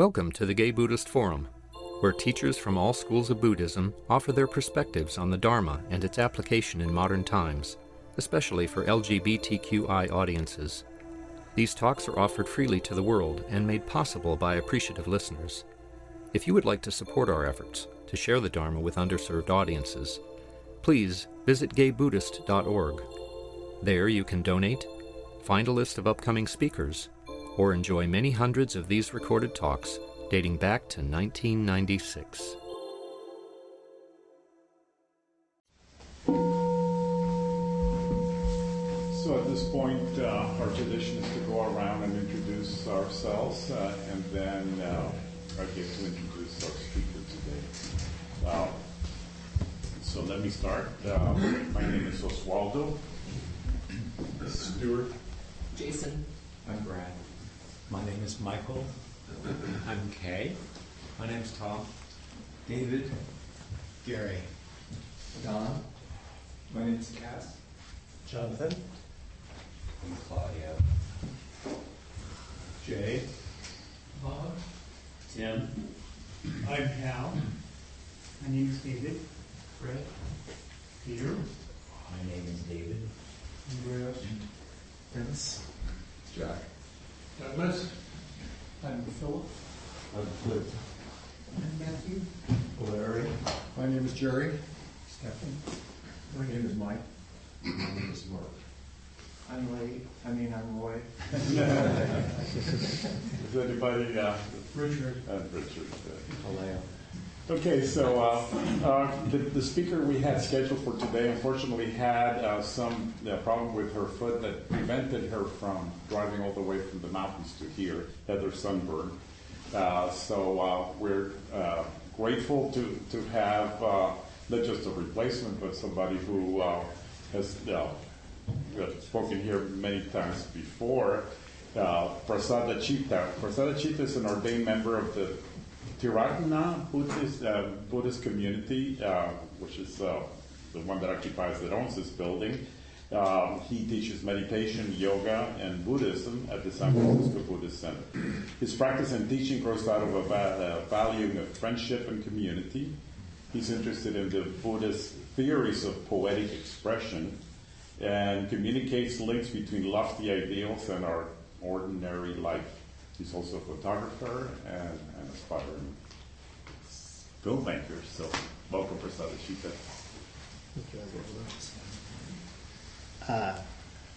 Welcome to the Gay Buddhist Forum, where teachers from all schools of Buddhism offer their perspectives on the Dharma and its application in modern times, especially for LGBTQI audiences. These talks are offered freely to the world and made possible by appreciative listeners. If you would like to support our efforts to share the Dharma with underserved audiences, please visit gaybuddhist.org. There you can donate, find a list of upcoming speakers, or enjoy many hundreds of these recorded talks dating back to 1996. So at this point, our tradition is to go around and introduce ourselves, and then I get to introduce our speaker today. So let me start. My name is Oswaldo. Stuart. Jason. I'm Brad. My name is Michael. I'm Kay. My name's Tom. David. Gary. Don. My name's Cass. Jonathan. I'm Claudio. Jay. Bob. Tim. I'm Hal. My name is David. Fred. Peter. My name is David. Andreas. Dennis. Jack. Douglas. I'm Philip. I'm Cliff. I'm Matthew. Larry. My name is Jerry. Stephen. My name is Mike. My name is Mark. I'm Roy. Is anybody? Richard. Richard. Hello. Okay, so the speaker we had scheduled for today unfortunately had some problem with her foot that prevented her from driving all the way from the mountains to here, had her sunburn. So we're grateful to have not just a replacement, but somebody who has spoken here many times before, Prasadachitta. Prasadachitta is an ordained member of the Triratna Buddhist Community, which is the one that occupies, that owns this building. He teaches meditation, yoga, and Buddhism at the San Francisco Buddhist Center. His practice and teaching grows out of a valuing of friendship and community. He's interested in the Buddhist theories of poetic expression and communicates links between lofty ideals and our ordinary life. He's also a photographer and an aspiring filmmaker. So, welcome, Prasadachitta.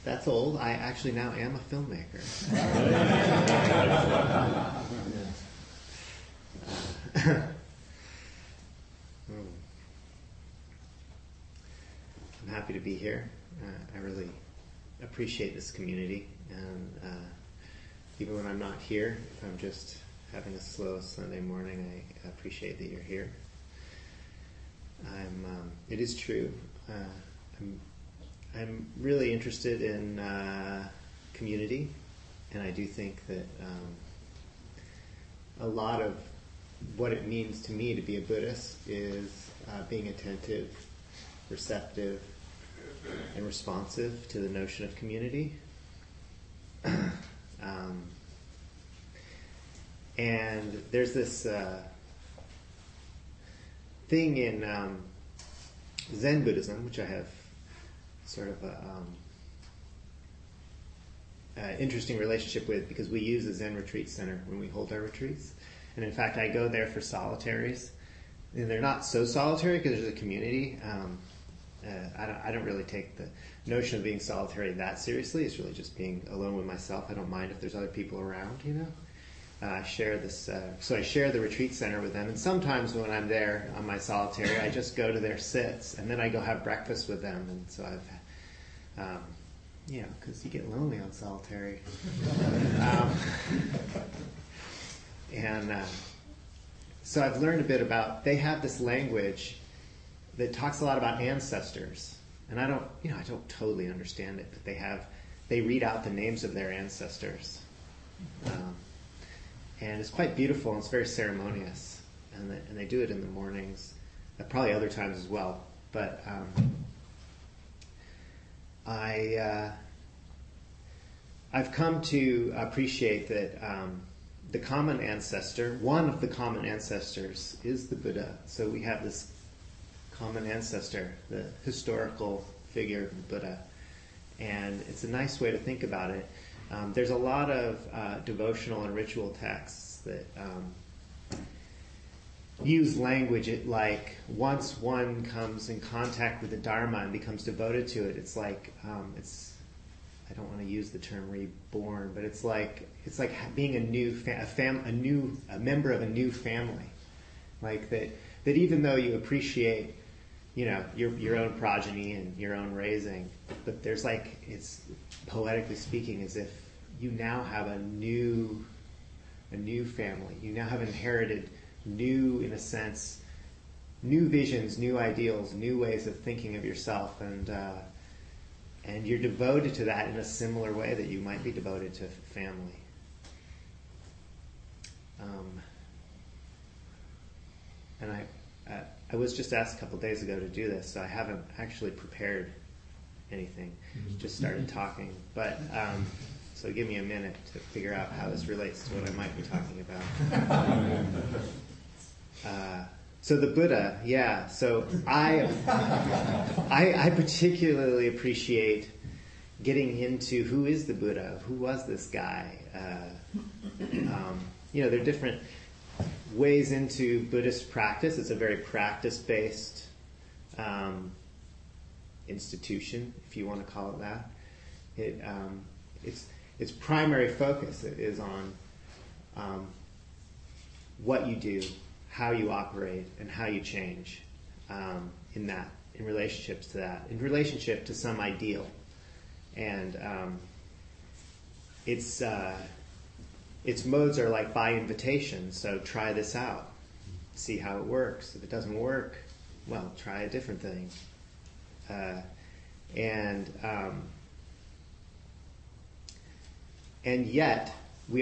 That's old. I actually now am a filmmaker. I'm happy to be here. I really appreciate this community, and even when I'm not here, if I'm just having a slow Sunday morning, I appreciate that you're here. It is true. I'm really interested in community, and I do think that a lot of what it means to me to be a Buddhist is being attentive, receptive, and responsive to the notion of community. And there's this thing in Zen Buddhism, which I have sort of an interesting relationship with, because we use a Zen retreat center when we hold our retreats. And in fact, I go there for solitaries. And they're not so solitary because there's a community. I don't really take the notion of being solitary that seriously. It's really just being alone with myself. I don't mind if there's other people around, you know. I share this, so I share the retreat center with them. And sometimes when I'm there on my solitary, I just go to their sits, and then I go have breakfast with them. And so I've, because you get lonely on solitary. So I've learned a bit about, they have this language that talks a lot about ancestors, and I don't totally understand it, but they read out the names of their ancestors, and it's quite beautiful, and it's very ceremonious, and they do it in the mornings, probably other times as well. But I've come to appreciate that the common ancestor, one of the common ancestors, is the Buddha. So we have this common ancestor, the historical figure of the Buddha. And it's a nice way to think about it. There's a lot of devotional and ritual texts that use language like once one comes in contact with the Dharma and becomes devoted to it, it's like I don't want to use the term reborn, but it's like being a member of a new family, like that even though you appreciate, your own progeny and your own raising, but there's it's poetically speaking as if you now have a new family. You now have inherited new, in a sense, new visions, new ideals, new ways of thinking of yourself, and you're devoted to that in a similar way that you might be devoted to family. And I was just asked a couple days ago to do this, so I haven't actually prepared anything. Just started talking, but so give me a minute to figure out how this relates to what I might be talking about. So the Buddha, yeah. So I particularly appreciate getting into who is the Buddha, who was this guy. There are different ways into Buddhist practice. It's a very practice-based institution, if you want to call it that. Its primary focus is on what you do, how you operate, and how you change in relationships to that, in relationship to some ideal. And its modes are like by invitation, so try this out, see how it works. If it doesn't work, well, try a different thing. And yet, we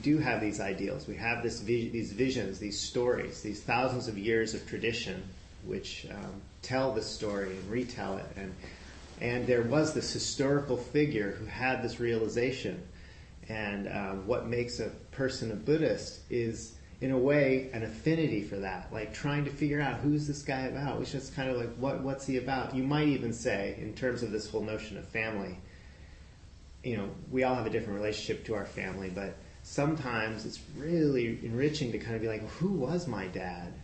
do have these ideals. We have these visions, these stories, these thousands of years of tradition, which tell the story and retell it. And there was this historical figure who had this realization. And what makes a person a Buddhist is, in a way, an affinity for that. Like trying to figure out who's this guy about, which is kind of like, what's he about? You might even say, in terms of this whole notion of family, we all have a different relationship to our family, but sometimes it's really enriching to kind of be like, who was my dad?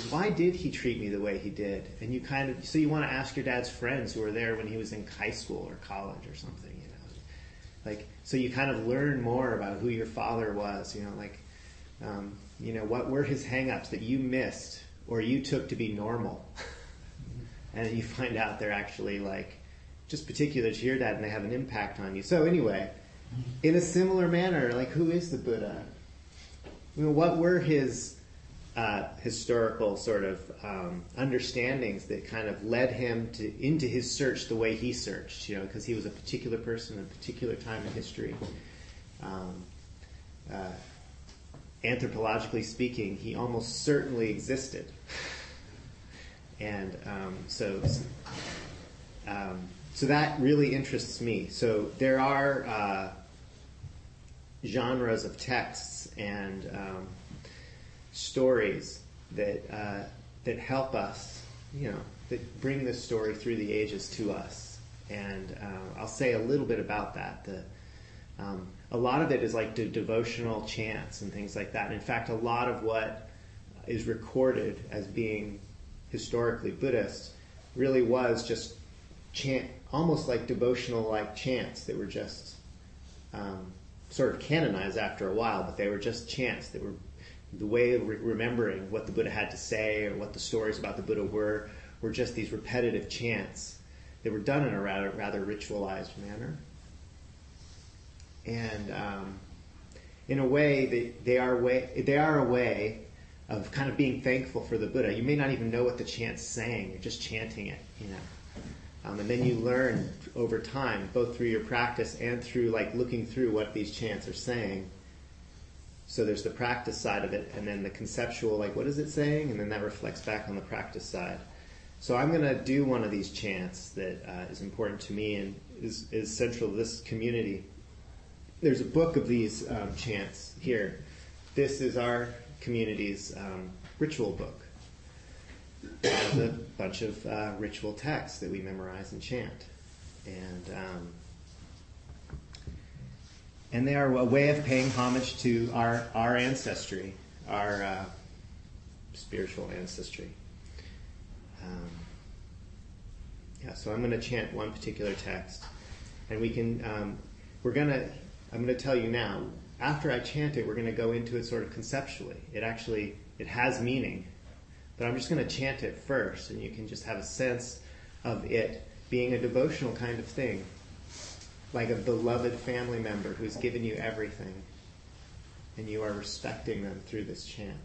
Why did he treat me the way he did? And so you want to ask your dad's friends who were there when he was in high school or college or something, so you kind of learn more about who your father was, what were his hang-ups that you missed or you took to be normal? And then you find out they're actually just particular to your dad and they have an impact on you. So anyway, in a similar manner, who is the Buddha? What were his historical sort of understandings that kind of led him into his search the way he searched, because he was a particular person at a particular time in history. Anthropologically speaking, he almost certainly existed. And so that really interests me. So there are genres of texts and stories that help us, that bring this story through the ages to us. And I'll say a little bit about that. A lot of it is like devotional chants and things like that. And in fact, a lot of what is recorded as being historically Buddhist really was just chant, almost like devotional like chants that were just sort of canonized after a while, but they were just chants that were the way of remembering what the Buddha had to say or what the stories about the Buddha were just these repetitive chants that were done in a rather ritualized manner. And in a way, they are a way of kind of being thankful for the Buddha. You may not even know what the chant's saying. You're just chanting it, and then you learn over time, both through your practice and through looking through what these chants are saying. So there's the practice side of it, and then the conceptual, what is it saying? And then that reflects back on the practice side. So I'm going to do one of these chants that is important to me and is central to this community. there's a book of these chants here. This is our community's ritual book. It has a bunch of ritual texts that we memorize and chant. And they are a way of paying homage to our ancestry, our spiritual ancestry. So I'm going to chant one particular text, and we can. I'm going to tell you now. After I chant it, we're going to go into it sort of conceptually. It has meaning, but I'm just going to chant it first, and you can just have a sense of it being a devotional kind of thing, like a beloved family member who's given you everything, and you are respecting them through this chant.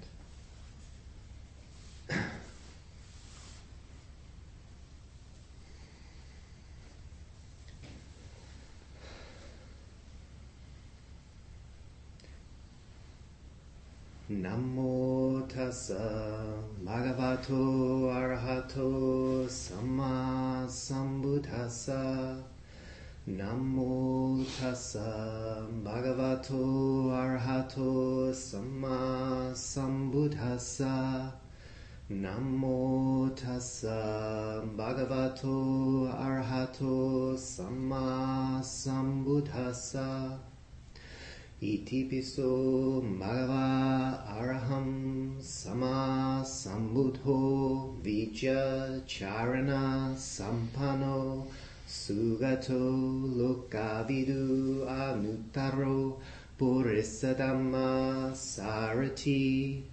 Namo tassa bhagavato arahato samma sambuddhassa. Namo tassa bhagavato arahato samma sambuddhassa. Namo tassa bhagavato arahato samma sambuddhassa. Iti piso bhagava araham sama sambuddho vijja charana sampano sugato lokavidu anuttaro purisadhamma sarati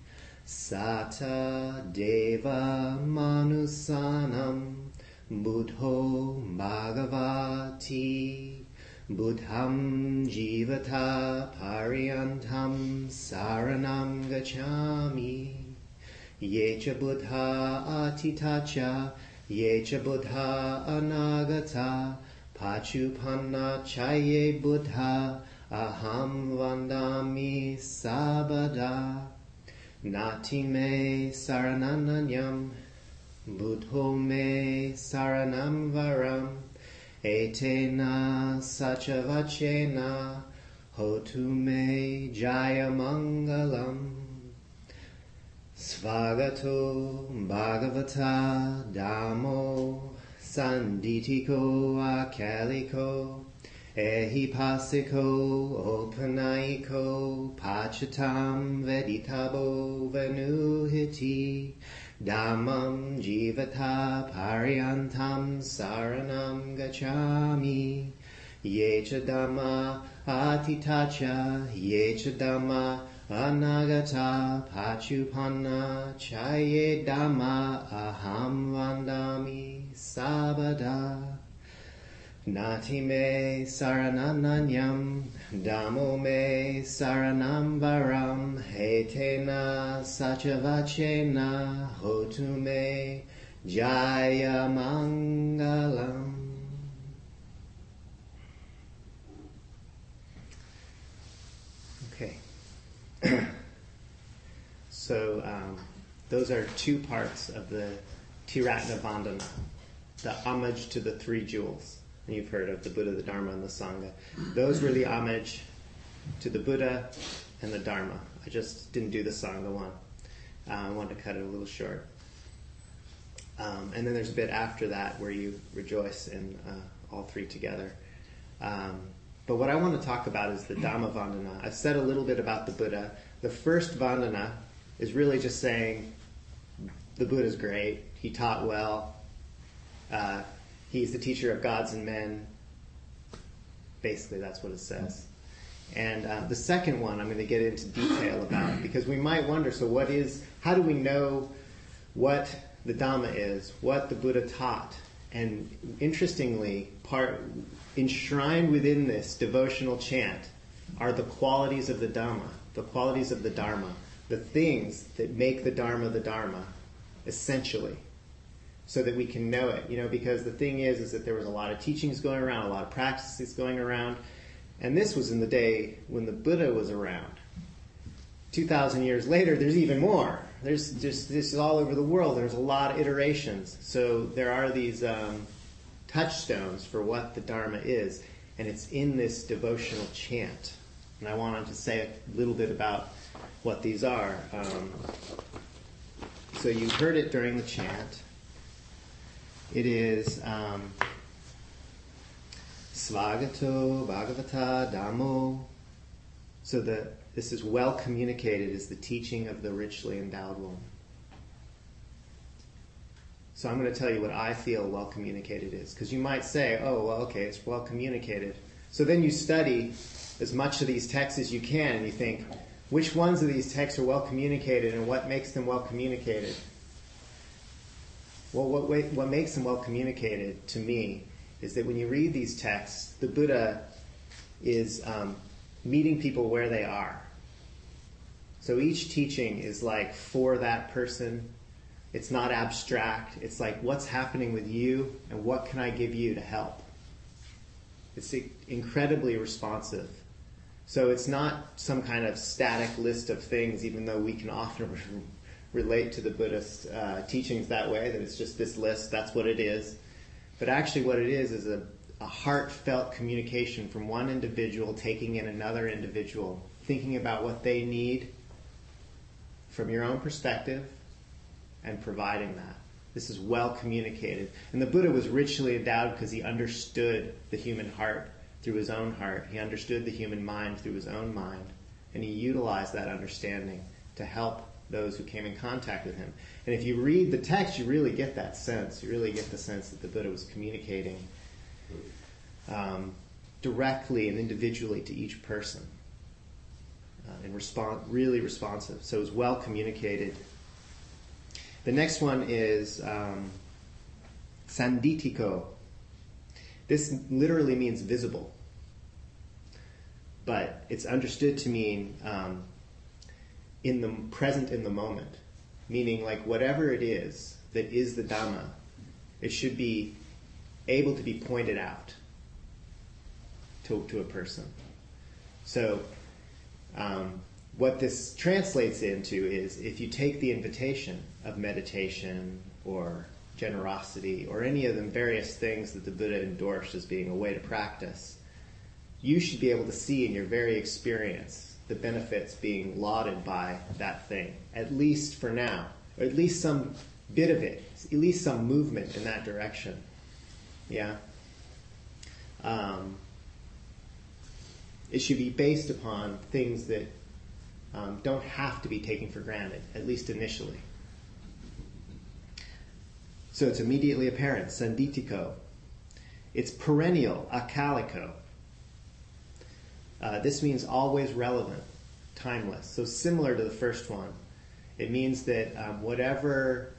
sata deva manusanam buddho bhagavati Buddham jivata pariyantam saranam gacchami yecha buddha atitacha yecha buddha anagata pachupanna chaye buddha aham vandami sabada nati me saranananyam buddho me saranam varam etena sachavachena hotu me jaya mangalam svagato bhagavata dhammo sanditiko akaliko ehipasiko opanayiko pachatam veditabo venuhiti Dhammam jivata pariyantam saranam gacchami yecha dhamma atitacha yecha dhamma anagata pachupanna chaye dhamma aham vandami sabada Nati me saranananyam, dhammo me saranam varam, etena sachavachena, hotu me jaya mangalam. Okay. So those are two parts of the Triratna Vandana, the homage to the three jewels. And you've heard of the Buddha, the Dharma, and the Sangha. Those were the homage to the Buddha and the Dharma. I just didn't do the Sangha one. I wanted to cut it a little short. And then there's a bit after that where you rejoice in all three together. But what I want to talk about is the Dhamma Vandana. I've said a little bit about the Buddha. The first Vandana is really just saying the Buddha's great. He taught well. He's the teacher of gods and men. Basically, that's what it says. And the second one I'm going to get into detail about, because we might wonder, how do we know what the Dhamma is, what the Buddha taught? And interestingly, enshrined within this devotional chant are the qualities of the Dhamma, the qualities of the Dharma, the things that make the Dharma, essentially, so that we can know it. Because the thing is that there was a lot of teachings going around, a lot of practices going around, and this was in the day when the Buddha was around. 2,000 years later, there's even more. This is all over the world. There's a lot of iterations. So there are these touchstones for what the Dharma is. And it's in this devotional chant. And I wanted to say a little bit about what these are. So you heard it during the chant. It is Svagato Bhagavata Dhammo. So this is well communicated as the teaching of the richly endowed one. So I'm going to tell you what I feel well communicated is. Because you might say, oh, well, okay, it's well communicated. So then you study as much of these texts as you can, and you think, which ones of these texts are well communicated and what makes them well communicated? Well, what makes them well communicated to me is that when you read these texts, the Buddha is meeting people where they are. So each teaching is like for that person. It's not abstract. It's like, what's happening with you and what can I give you to help? It's incredibly responsive. So it's not some kind of static list of things, even though we can often relate to the Buddhist teachings that way, that it's just this list, that's what it is. But actually what it is a heartfelt communication from one individual taking in another individual, thinking about what they need from your own perspective and providing that. This is well communicated. And the Buddha was richly endowed because he understood the human heart through his own heart. He understood the human mind through his own mind. And he utilized that understanding to help those who came in contact with him. And if you read the text, you really get that sense. You really get the sense that the Buddha was communicating directly and individually to each person. And really responsive. So it was well communicated. The next one is sanditiko. This literally means visible. But it's understood to mean in the present in the moment. Meaning like whatever it is that is the Dhamma, it should be able to be pointed out to a person. So what this translates into is if you take the invitation of meditation or generosity or any of the various things that the Buddha endorsed as being a way to practice, you should be able to see in your very experience the benefits being lauded by that thing, at least for now, or at least some bit of it, at least some movement in that direction. Yeah? It should be based upon things that don't have to be taken for granted, at least initially. So it's immediately apparent, sanditiko. It's perennial, akaliko. This means always relevant, timeless. So similar to the first one. It means that whatever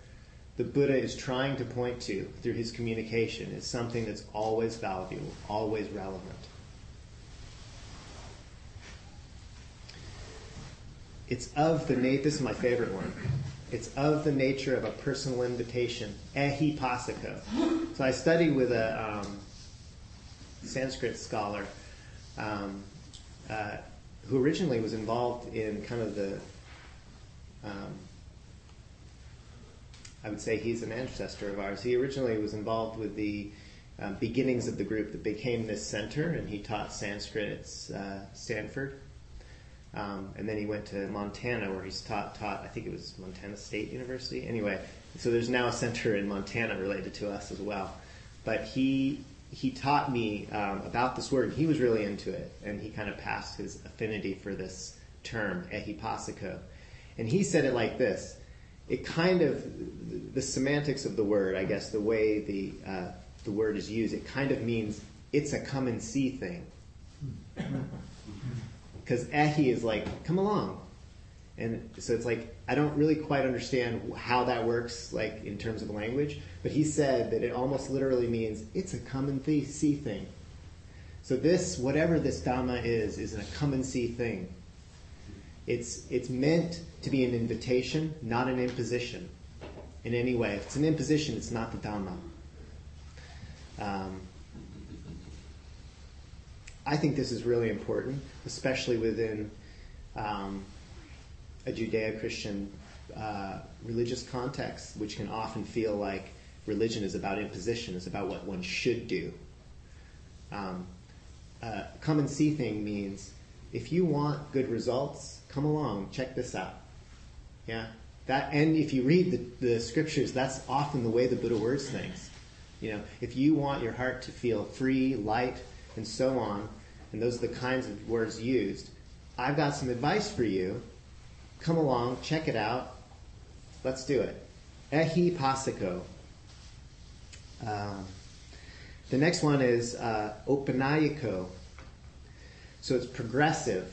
the Buddha is trying to point to through his communication is something that's always valuable, always relevant. It's of the nature, this is my favorite one. It's of the nature of a personal invitation, ehipasiko. So I studied with a Sanskrit scholar who originally was involved in kind of the, I would say he's an ancestor of ours. He originally was involved with the beginnings of the group that became this center, and he taught Sanskrit at Stanford. And then he went to Montana where he's taught, I think it was Montana State University. Anyway, so there's now a center in Montana related to us as well. But he taught me about this word. He was really into it, and he kind of passed his affinity for this term, ehipasiko. And he said it like this. It kind of, the semantics of the word, I guess, the way the word is used, it kind of means it's a come and see thing. Because ehi is like, come along. And so it's like, I don't really quite understand how that works, like in terms of language, but he said that it almost literally means it's a come and see thing. So this, whatever this Dhamma is a come and see thing. It's meant to be an invitation, not an imposition in any way. If it's an imposition, it's not the Dhamma. I think this is really important, especially within a Judeo-Christian religious context, which can often feel like religion is about imposition, it's about what one should do. come and see thing means if you want good results, come along, check this out. Yeah, that, and if you read the scriptures, that's often the way the Buddha words things. You know, if you want your heart to feel free, light, and so on, and those are the kinds of words used, I've got some advice for you. Come along, check it out. Let's do it. Ehi pasiko. The next one is opanayiko. So it's progressive.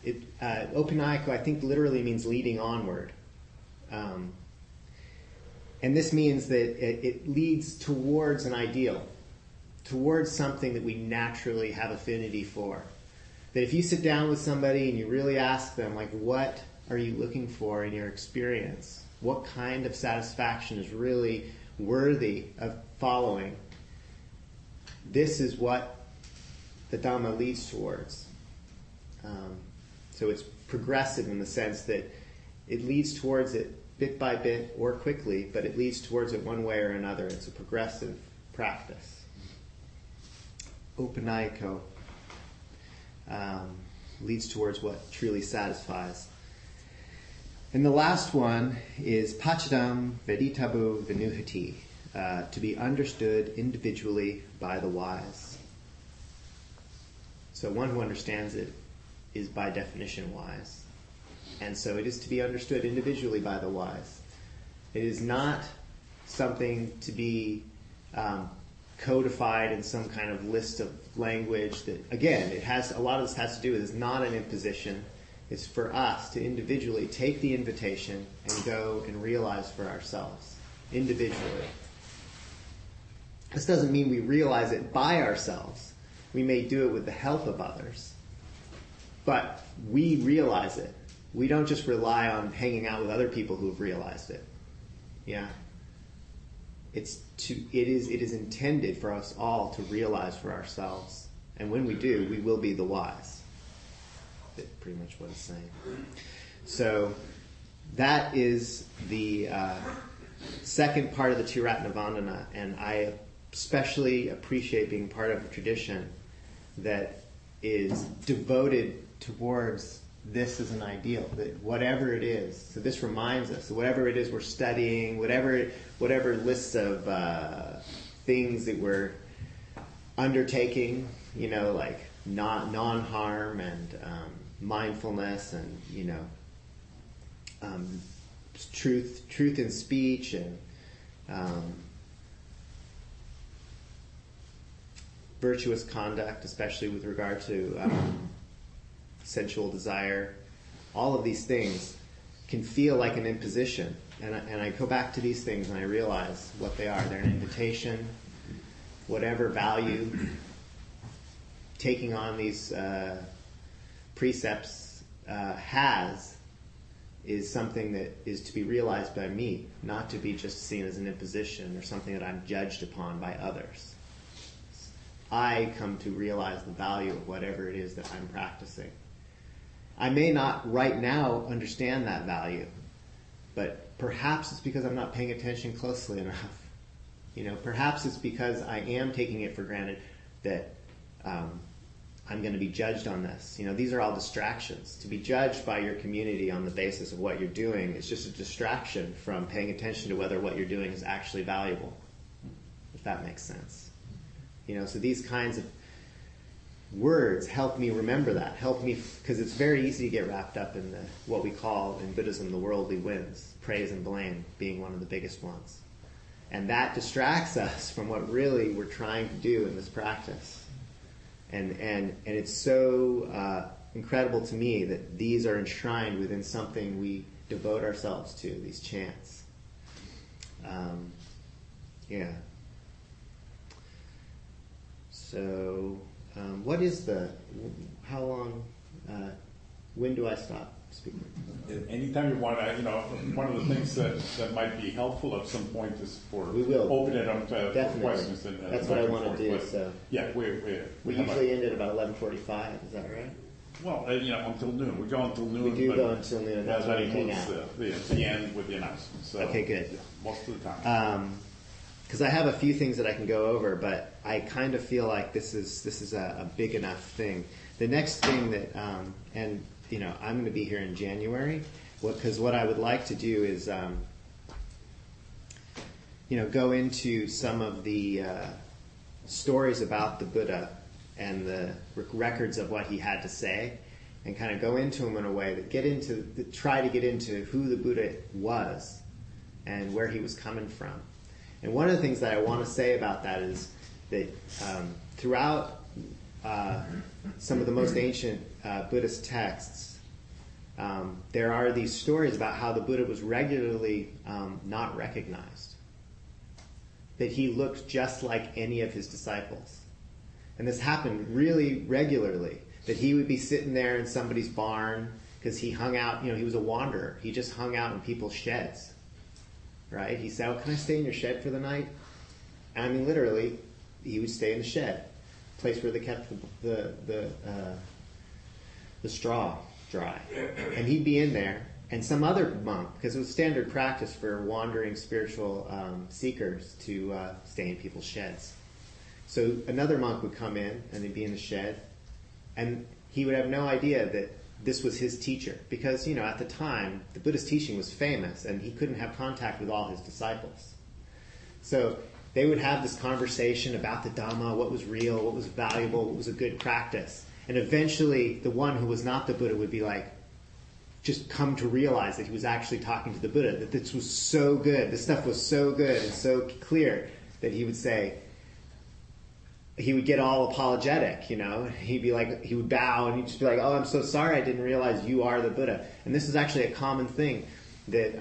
Opanayiko, I think, literally means leading onward. And this means that it leads towards an ideal, towards something that we naturally have affinity for. That if you sit down with somebody and you really ask them, like, what are you looking for in your experience? What kind of satisfaction is really worthy of following? This is what the Dhamma leads towards. So it's progressive in the sense that it leads towards it bit by bit or quickly, but it leads towards it one way or another. It's a progressive practice. Opanayiko leads towards what truly satisfies. And the last one is Pachadam Veditabu Vinuhati, to be understood individually by the wise. So one who understands it is by definition wise. And so it is to be understood individually by the wise. It is not something to be codified in some kind of list of language that, again, a lot of this has to do with, it's not an imposition. It's for us to individually take the invitation and go and realize for ourselves, individually. This doesn't mean we realize it by ourselves. We may do it with the help of others. But we realize it. We don't just rely on hanging out with other people who have realized it. Yeah? It is intended for us all to realize for ourselves. And when we do, we will be the wise. That's pretty much what it's saying. So that is the second part of the Triratna Vandana, and I especially appreciate being part of a tradition that is devoted towards this as an ideal, that whatever it is, so this reminds us that whatever it is we're studying, whatever lists of things that we're undertaking, like non-harm and mindfulness and, truth in speech and virtuous conduct, especially with regard to sensual desire. All of these things can feel like an imposition. And I go back to these things and I realize what they are. They're an invitation. Whatever value taking on these precepts has is something that is to be realized by me, not to be just seen as an imposition or something that I'm judged upon by others. I come to realize the value of whatever it is that I'm practicing. I may not right now understand that value, but perhaps it's because I'm not paying attention closely enough. Perhaps it's because I am taking it for granted that I'm going to be judged on this. These are all distractions. To be judged by your community on the basis of what you're doing is just a distraction from paying attention to whether what you're doing is actually valuable, if that makes sense. So these kinds of words help me remember that. Help me, because it's very easy to get wrapped up in what we call in Buddhism the worldly winds, praise and blame being one of the biggest ones. And that distracts us from what really we're trying to do in this practice. And it's so incredible to me that these are enshrined within something we devote ourselves to, these chants. Yeah. So, what is how long, when do I stop speaking? Anytime you want to, one of the things that might be helpful at some point is we will open it up to questions. That's what I want to do. So yeah, we usually end at about 11:45. Is that right? Well, until noon. We go until noon. We do go until noon. That's when we hang out. The end with the announcement. So, okay, good. Yeah, most of the time. because I have a few things that I can go over, but I kind of feel like this is a big enough thing. The next thing that, and you know, I'm going to be here in January, because what I would like to do is, you know, go into some of the stories about the Buddha and the records of what he had to say, and kind of go into them in a way that try to get into who the Buddha was and where he was coming from. And one of the things that I want to say about that is that throughout some of the most ancient Buddhist texts, there are these stories about how the Buddha was regularly not recognized, that he looked just like any of his disciples. And this happened really regularly, that he would be sitting there in somebody's barn because he hung out, you know, he was a wanderer. He just hung out in people's sheds, right? He said, "Oh, can I stay in your shed for the night?" And I mean, literally, he would stay in the shed, place where they kept the straw dry. And he'd be in there, and some other monk, because it was standard practice for wandering spiritual seekers to stay in people's sheds. So another monk would come in, and he'd be in the shed, and he would have no idea that this was his teacher. Because, you know, at the time, the Buddhist teaching was famous, and he couldn't have contact with all his disciples. So they would have this conversation about the Dhamma, what was real, what was valuable, what was a good practice. And eventually, the one who was not the Buddha would be like, just come to realize that he was actually talking to the Buddha, that this was so good, this stuff was so good and so clear, that he would say, he would get all apologetic, you know. He'd be like, he would bow and he'd just be like, "Oh, I'm so sorry, I didn't realize you are the Buddha." And this is actually a common thing that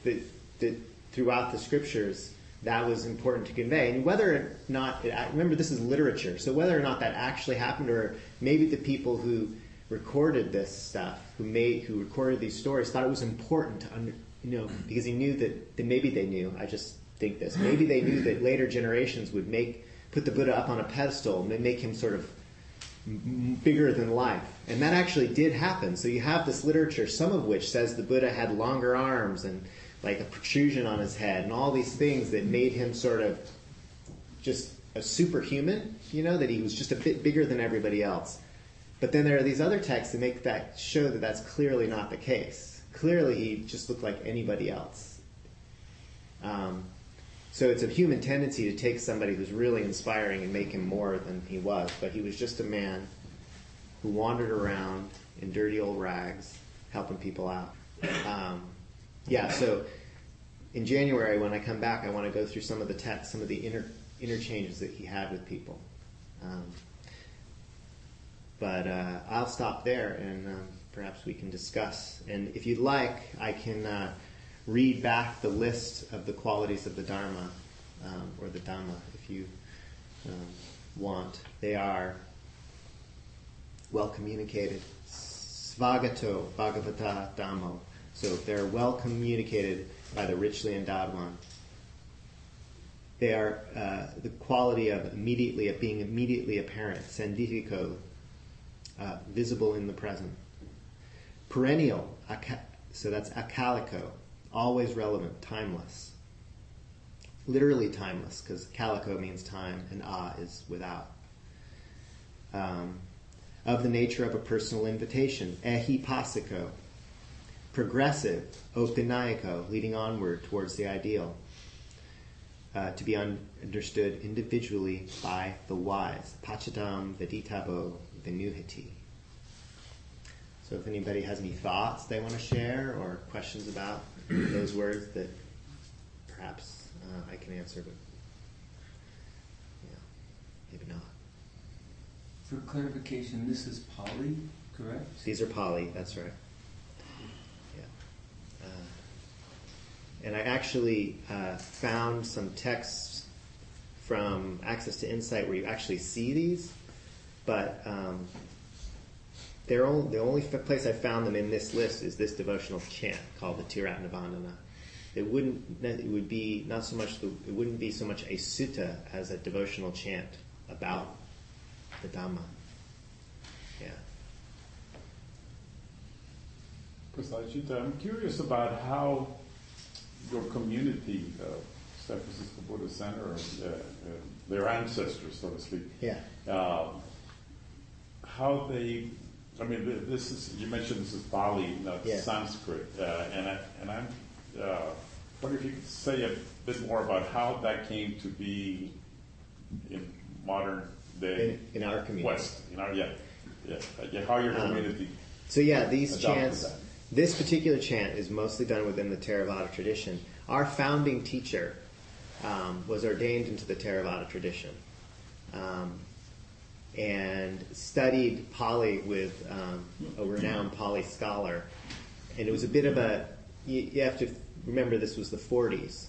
that throughout the scriptures that was important to convey. And whether or not, remember, this is literature, so whether or not that actually happened, or maybe the people who recorded this stuff, who recorded these stories, thought it was important to because he knew that maybe they knew. I just think this. Maybe they knew that later generations would put the Buddha up on a pedestal and make him sort of bigger than life. And that actually did happen. So you have this literature, some of which says the Buddha had longer arms and like a protrusion on his head and all these things that made him sort of just a superhuman, you know, that he was just a bit bigger than everybody else. But then there are these other texts that show that that's clearly not the case. Clearly he just looked like anybody else. So it's a human tendency to take somebody who's really inspiring and make him more than he was. But he was just a man who wandered around in dirty old rags, helping people out. So in January, when I come back, I want to go through some of the texts, some of the interchanges that he had with people. But I'll stop there, and perhaps we can discuss. And if you'd like, I can read back the list of the qualities of the Dharma, or the Dhamma, if you want. They are well communicated. Svagato Bhagavata Dhammo. So they're well communicated by the richly endowed one. They are the quality of being immediately apparent. Sandhiko, visible in the present. Perennial, so that's akalico, always relevant, timeless. Literally timeless, because calico means time and is without. Of the nature of a personal invitation, ehipasiko. Progressive, opinayako, leading onward towards the ideal. To be understood individually by the wise. Pachadam veditabo vinuhiti. So if anybody has any thoughts they want to share or questions about those words that perhaps I can answer, but maybe not. For clarification, this is Pali, correct? These are Pali, that's right. Yeah. And I actually found some texts from Access to Insight where you actually see these, but the only place I found them in this list is this devotional chant called the Triratna Bandhana. It wouldn't be so much a sutta as a devotional chant about the Dhamma. Yeah. Prasadachitta, I'm curious about how your community San Francisco Buddhist Center, or their ancestors, so to speak. Yeah. How they, I mean, this is, you mentioned this is Pali, not Yeah. Sanskrit, and I'm wondering if you could say a bit more about how that came to be in modern day In our community. West, how your community. So yeah, these adopted chants, that. this particular chant is mostly done within the Theravada tradition. Our founding teacher was ordained into the Theravada tradition and studied Pali with a renowned Pali scholar. And it was a bit of you have to remember this was the 40s.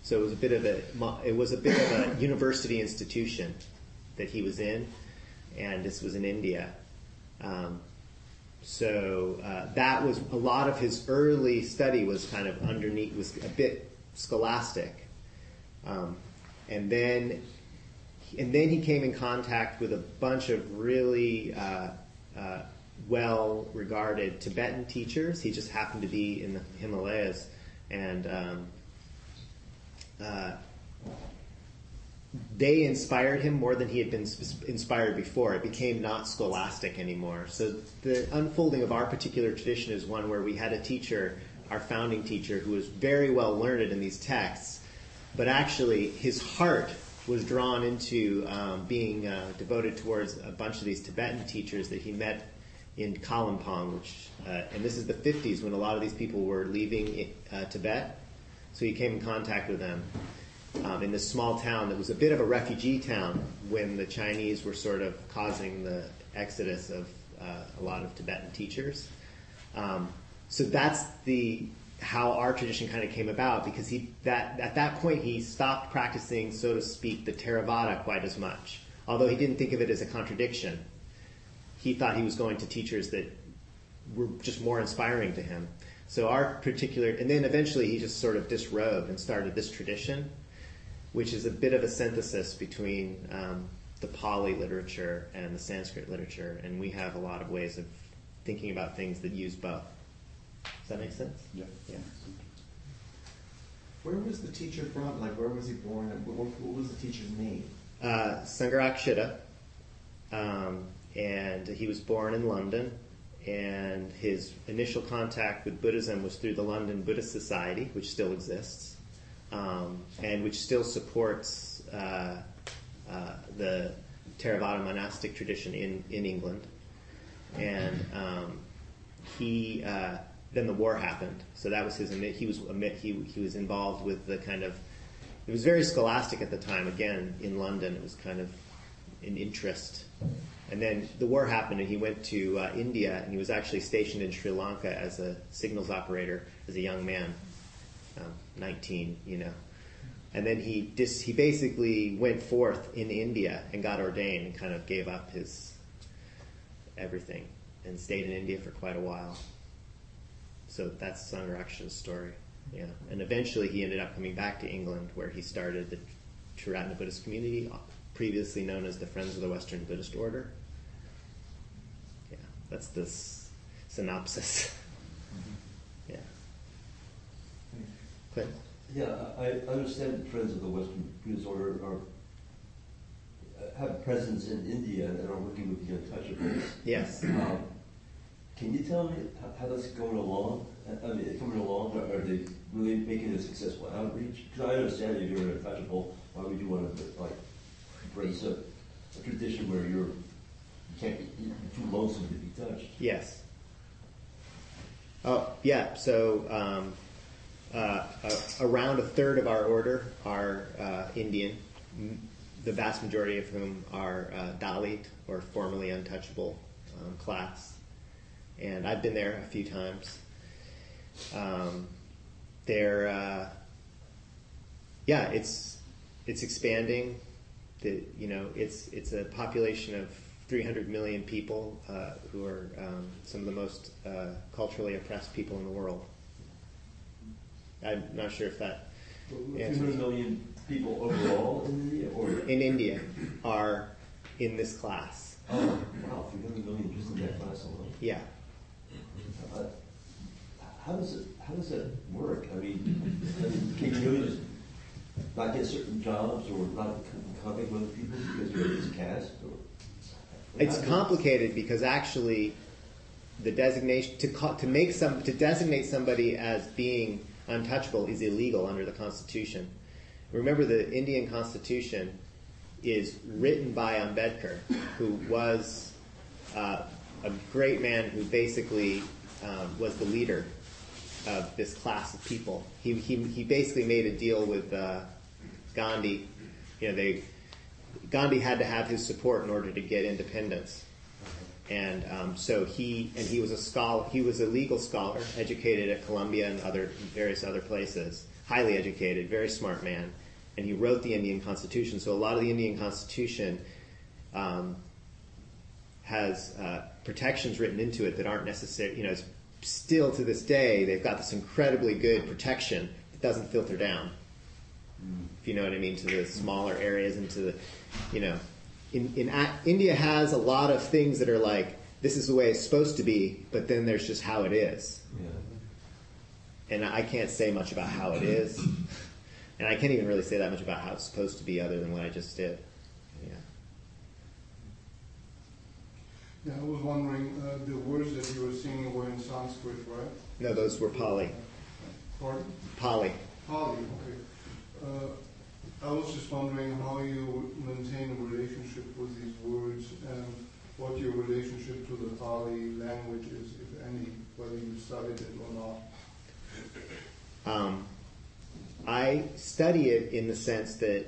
So it was a bit of a university institution that he was in, and this was in India. So that was a lot of his early study was kind of underneath, was a bit scholastic, and then he came in contact with a bunch of really well-regarded Tibetan teachers. He just happened to be in the Himalayas, and they inspired him more than he had been inspired before. It became not scholastic anymore. So the unfolding of our particular tradition is one where we had a teacher, our founding teacher, who was very well learned in these texts, but actually his heart was drawn into being devoted towards a bunch of these Tibetan teachers that he met in Kalimpong, and this is the 50s when a lot of these people were leaving Tibet. So he came in contact with them. In this small town that was a bit of a refugee town when the Chinese were sort of causing the exodus of a lot of Tibetan teachers. So that's how our tradition kind of came about, because at that point he stopped practicing, so to speak, the Theravada quite as much. Although he didn't think of it as a contradiction. He thought he was going to teachers that were just more inspiring to him. So and then eventually he just sort of disrobed and started this tradition, which is a bit of a synthesis between the Pali literature and the Sanskrit literature, and we have a lot of ways of thinking about things that use both. Does that make sense? Yeah. Yeah. Where was the teacher from? Like, where was he born? And what was the teacher's name? Sangharakshita, and he was born in London, and his initial contact with Buddhism was through the London Buddhist Society, which still exists, and which still supports the Theravada monastic tradition in England. And then the war happened, so that was he was involved with the kind of, it was very scholastic at the time. Again, in London, it was kind of an interest. And then the war happened, and he went to India, and he was actually stationed in Sri Lanka as a signals operator as a young man, 19, And then he basically went forth in India and got ordained and kind of gave up his everything and stayed in India for quite a while. So that's Sangharakshita's story. Yeah. And eventually he ended up coming back to England, where he started the Triratna Buddhist Community, previously known as the Friends of the Western Buddhist Order. Yeah, that's this synopsis. Yeah. Clint? Yeah, I understand the Friends of the Western Buddhist Order have a presence in India and are working with the untouchables. Yes. Can you tell me how that's going along? I mean, coming along, are they really making a successful outreach? Because I understand if you're an untouchable, why would you want to embrace a tradition where you're too lonesome to be touched? Yes. Oh, yeah. So around a third of our order are Indian, the vast majority of whom are Dalit, or formerly untouchable class. And I've been there a few times. It's expanding. It's a population of 300 million people who are some of the most culturally oppressed people in the world. I'm not sure if that answers. 300 million people overall in India? Or? In India are in this class. Oh, wow, 300 million just in that class alone? Yeah. How does it work? I mean, can you not get certain jobs or not in contact with other people because you're this caste? Or, It's complicated because actually the designation to designate somebody as being untouchable is illegal under the Constitution. Remember, the Indian Constitution is written by Ambedkar, who was a great man who basically was the leader of this class of people. He basically made a deal with Gandhi. Gandhi had to have his support in order to get independence, and so he was a scholar. He was a legal scholar, educated at Columbia and various other places. Highly educated, very smart man, and he wrote the Indian Constitution. So a lot of the Indian Constitution has protections written into it that aren't necessary. Still to this day, they've got this incredibly good protection that doesn't filter down. If you know what I mean, to the smaller areas and to the, India has a lot of things that are like, this is the way it's supposed to be, but then there's just how it is. Yeah. And I can't say much about how it is. And I can't even really say that much about how it's supposed to be other than what I just did. Yeah, I was wondering, the words that you were singing were in Sanskrit, right? No, those were Pali. Pardon? Pali. Pali, okay. I was just wondering how you maintain a relationship with these words and what your relationship to the Pali language is, if any, whether you studied it or not. I study it in the sense that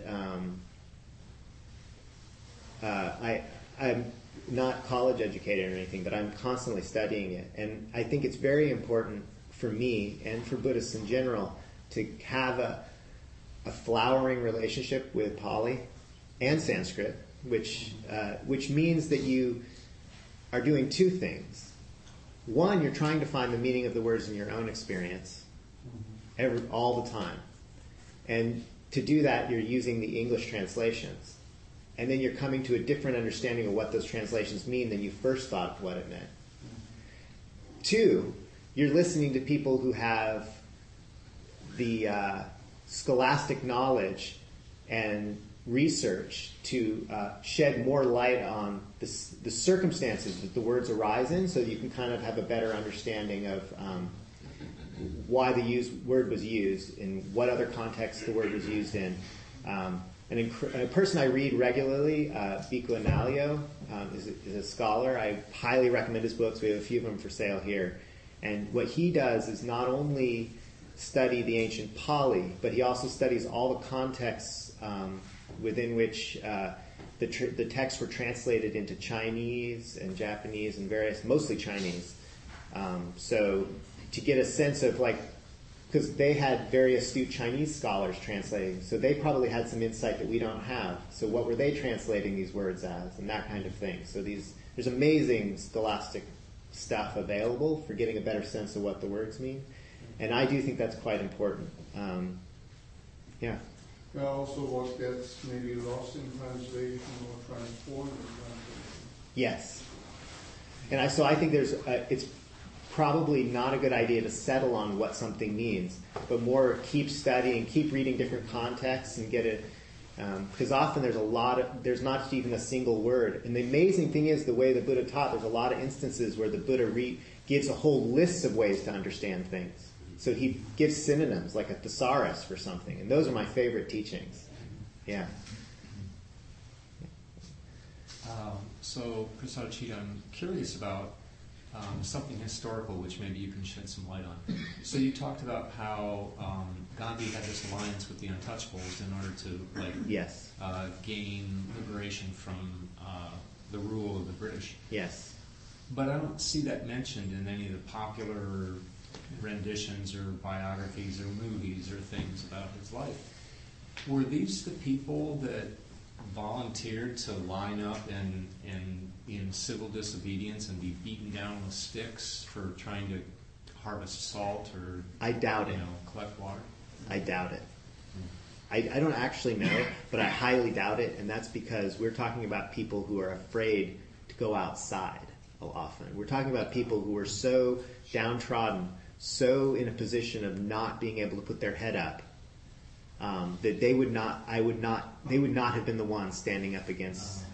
I'm not college educated or anything, but I'm constantly studying it. And I think it's very important for me and for Buddhists in general to have a flowering relationship with Pali and Sanskrit, which means that you are doing two things. One, you're trying to find the meaning of the words in your own experience all the time. And to do that, you're using the English translations. And then you're coming to a different understanding of what those translations mean than you first thought what it meant. Two, you're listening to people who have the scholastic knowledge and research to shed more light on the circumstances that the words arise in, so that you can kind of have a better understanding of why the word was used, in what other context the word was used in. And a person I read regularly, Bhikkhu Analio, is a scholar. I highly recommend his books. We have a few of them for sale here. And what he does is not only study the ancient Pali, but he also studies all the contexts within which the texts were translated into Chinese and Japanese and mostly Chinese. So to get a sense of because they had very astute Chinese scholars translating, so they probably had some insight that we don't have. So what were they translating these words as, and that kind of thing. So there's amazing scholastic stuff available for getting a better sense of what the words mean. And I do think that's quite important. Yeah. Also what gets maybe lost in translation or transformed in translation. Yes. And so I think it's probably not a good idea to settle on what something means, but more keep studying, keep reading different contexts and get it, because often there's not even a single word. And the amazing thing is the way the Buddha taught, there's a lot of instances where the Buddha gives a whole list of ways to understand things. So he gives synonyms, like a thesaurus for something, and those are my favorite teachings. Yeah. So, Prasadachitta, I'm curious about something historical, which maybe you can shed some light on. So you talked about how Gandhi had this alliance with the untouchables in order to yes. Gain liberation from the rule of the British. Yes. But I don't see that mentioned in any of the popular renditions or biographies or movies or things about his life. Were these the people that volunteered to line up in civil disobedience and be beaten down with sticks for trying to harvest salt or I doubt it. Collect water? I doubt it. I don't actually know, but I highly doubt it, and that's because we're talking about people who are afraid to go outside often. We're talking about people who are so downtrodden, so in a position of not being able to put their head up, that they would not have been the ones standing up against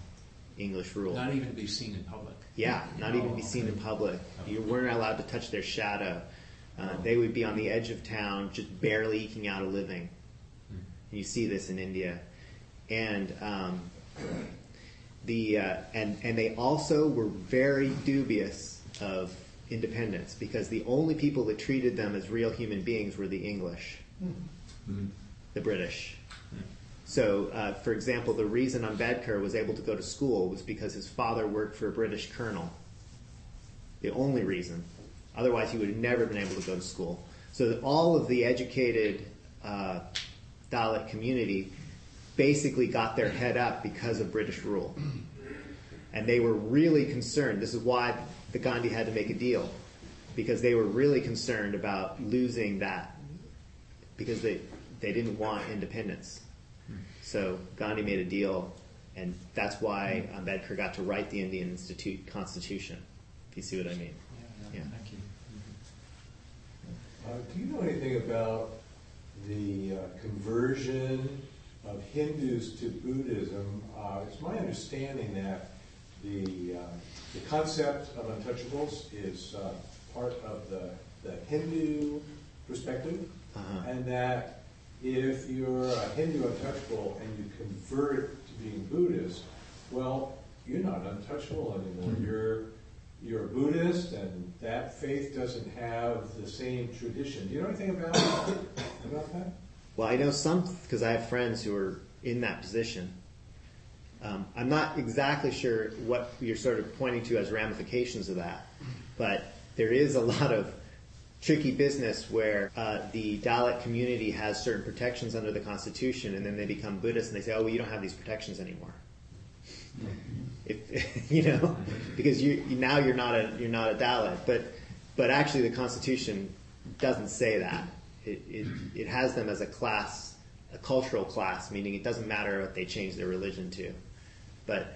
English rule. Not even be seen in public. Yeah, not even be seen in public. You weren't allowed to touch their shadow. They would be on the edge of town, just barely eking out a living. And you see this in India, and they also were very dubious of independence because the only people that treated them as real human beings were the English, the British. So, for example, the reason Ambedkar was able to go to school was because his father worked for a British colonel. The only reason. Otherwise, he would have never been able to go to school. So that all of the educated Dalit community basically got their head up because of British rule. And they were really concerned. This is why the Gandhi had to make a deal, because they were really concerned about losing that, because they didn't want independence. So Gandhi made a deal, and that's why Ambedkar got to write the Indian Institute Constitution, if you see what I mean. Yeah. Thank you. Do you know anything about the conversion of Hindus to Buddhism? It's my understanding that the concept of untouchables is part of the Hindu perspective, and that if you're a Hindu untouchable and you convert to being Buddhist, well, you're not untouchable anymore. You're a Buddhist, and that faith doesn't have the same tradition. Do you know anything about that? Well, I know some, because I have friends who are in that position. I'm not exactly sure what you're sort of pointing to as ramifications of that, but there is a lot of tricky business where the Dalit community has certain protections under the Constitution, and then they become Buddhists, and they say, "Oh, well, you don't have these protections anymore." Because now you're not a Dalit, but actually the Constitution doesn't say that. It has them as a class, a cultural class, meaning it doesn't matter what they change their religion to. But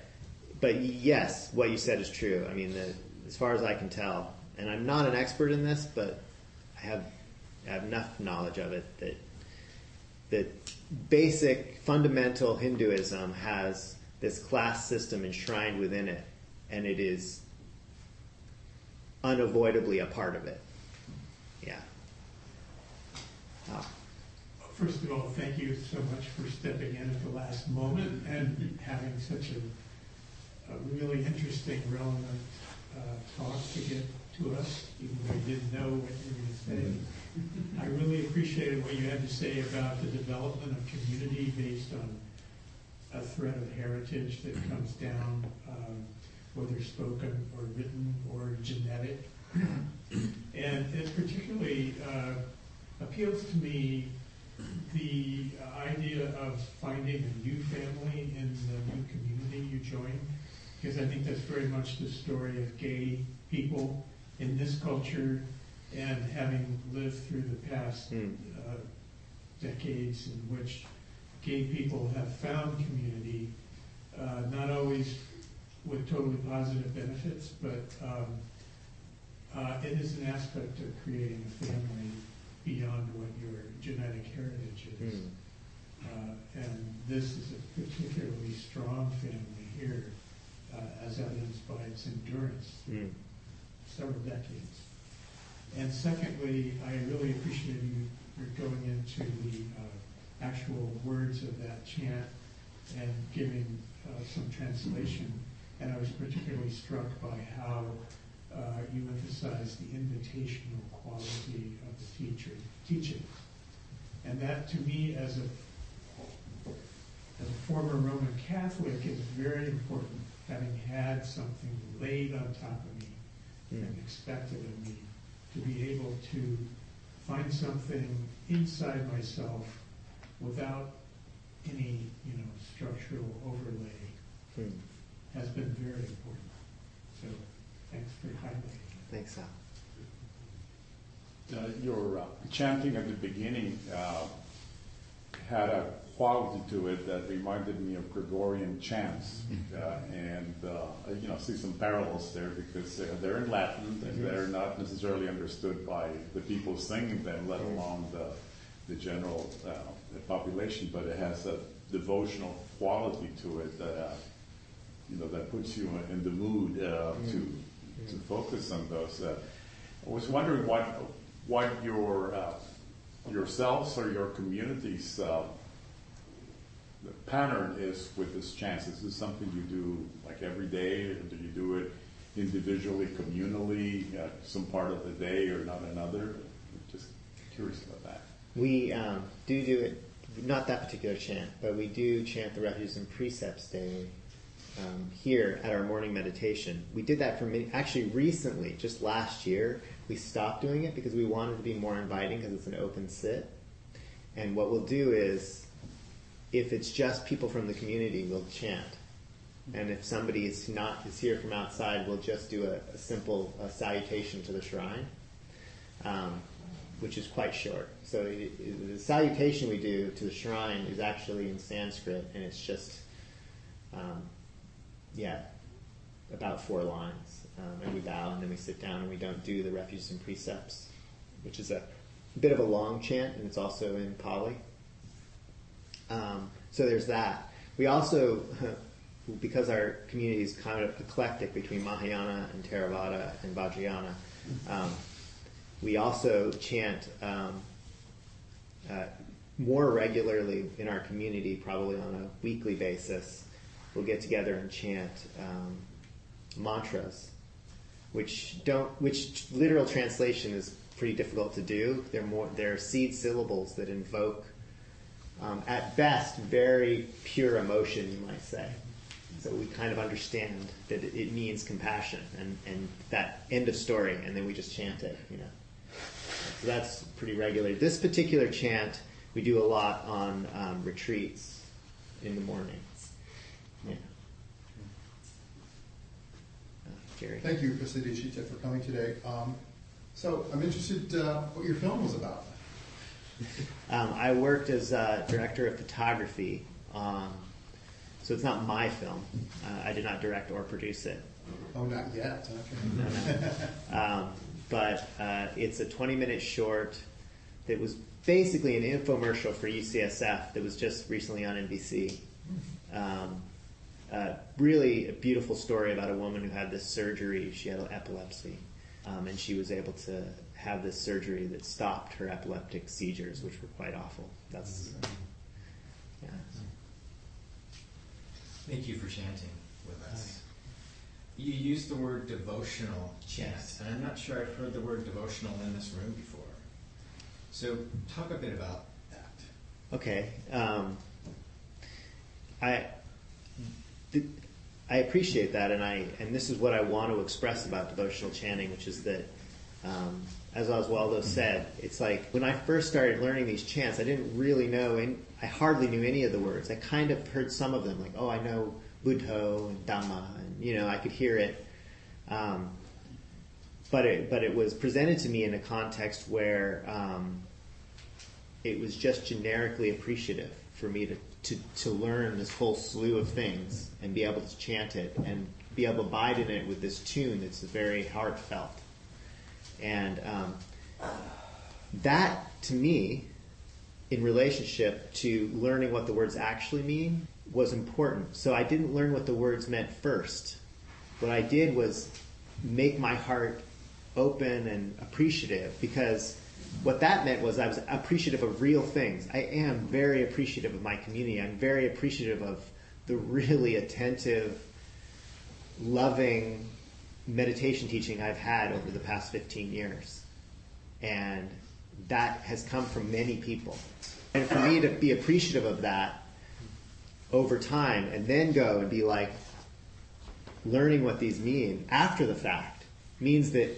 yes, what you said is true. I mean, as far as I can tell, and I'm not an expert in this, but I have enough knowledge of it that basic fundamental Hinduism has this class system enshrined within it, and it is unavoidably a part of it. Yeah. First of all, thank you so much for stepping in at the last moment and having such a really interesting, relevant talk to get to us, even though you didn't know what you were going to say. I really appreciated what you had to say about the development of community based on a thread of heritage that comes down, whether spoken or written or genetic. And it particularly appeals to me the idea of finding a new family in the new community you join, because I think that's very much the story of gay people in this culture, and having lived through the past decades in which gay people have found community, not always with totally positive benefits, but it is an aspect of creating a family beyond what your genetic heritage is. And this is a particularly strong family here, as evidenced by its endurance, several decades. And secondly, I really appreciate you going into the actual words of that chant and giving some translation. And I was particularly struck by how you emphasize the invitational quality of the teaching. And that, to me, as a former Roman Catholic, is very important, having had something laid on top of me and expected of me, to be able to find something inside myself without any, structural overlay has been very important. So thanks for highlighting. Thanks, Al. Your chanting at the beginning had a quality to it that reminded me of Gregorian chants, and see some parallels there, because they're in Latin and they're not necessarily understood by the people singing them, let alone the general population, but it has a devotional quality to it that that puts you in the mood to focus on those. I was wondering what your yourselves or your community's pattern is with this chants. Is this something you do like every day, or do you do it individually, communally, some part of the day or not another? Just curious about that. We do it, not that particular chant, but we do chant the Refuges and Precepts Day here at our morning meditation. We did that for actually recently, just last year. We stopped doing it because we wanted to be more inviting because it's an open sit. And what we'll do is, if it's just people from the community, we'll chant. And if somebody is here from outside, we'll just do a simple salutation to the shrine, which is quite short. So the salutation we do to the shrine is actually in Sanskrit, and it's just, about 4 lines. And we bow, and then we sit down, and we don't do the Refuges and Precepts, which is a bit of a long chant, and it's also in Pali. So there's that. We also, because our community is kind of eclectic between Mahayana and Theravada and Vajrayana, we also chant more regularly in our community, probably on a weekly basis. We'll get together and chant mantras, which literal translation is pretty difficult to do. They're seed syllables that invoke, at best, very pure emotion, you might say. So we kind of understand that it means compassion, and that end of story, and then we just chant it, So that's pretty regular. This particular chant we do a lot on retreats in the morning. Yeah. Gary. Thank you, Prasadachitta, for coming today. So I'm interested what your film was about. I worked as director of photography. So it's not my film. I did not direct or produce it. Oh, not yet. Okay. No. But it's a 20-minute short that was basically an infomercial for UCSF that was just recently on NBC. Really a beautiful story about a woman who had this surgery. She had epilepsy, and she was able to have this surgery that stopped her epileptic seizures, which were quite awful. That's yeah. Thank you for chanting with us. You used the word devotional chant, Yes. and I'm not sure I've heard the word devotional in this room before. So talk a bit about that. Okay. I appreciate that, and this is what I want to express about devotional chanting, which is that, as Oswaldo said, it's like when I first started learning these chants, I didn't really know, and I hardly knew any of the words. I kind of heard some of them, like, oh, I know Buddho and Dhamma, and I could hear it. But it was presented to me in a context where it was just generically appreciative for me to learn this whole slew of things and be able to chant it and be able to abide in it with this tune that's very heartfelt. And that, to me, in relationship to learning what the words actually mean, was important. So I didn't learn what the words meant first. What I did was make my heart open and appreciative, because what that meant was I was appreciative of real things. I am very appreciative of my community. I'm very appreciative of the really attentive, loving meditation teaching I've had over the past 15 years. And that has come from many people. And for me to be appreciative of that over time and then go and be like, learning what these mean after the fact means that,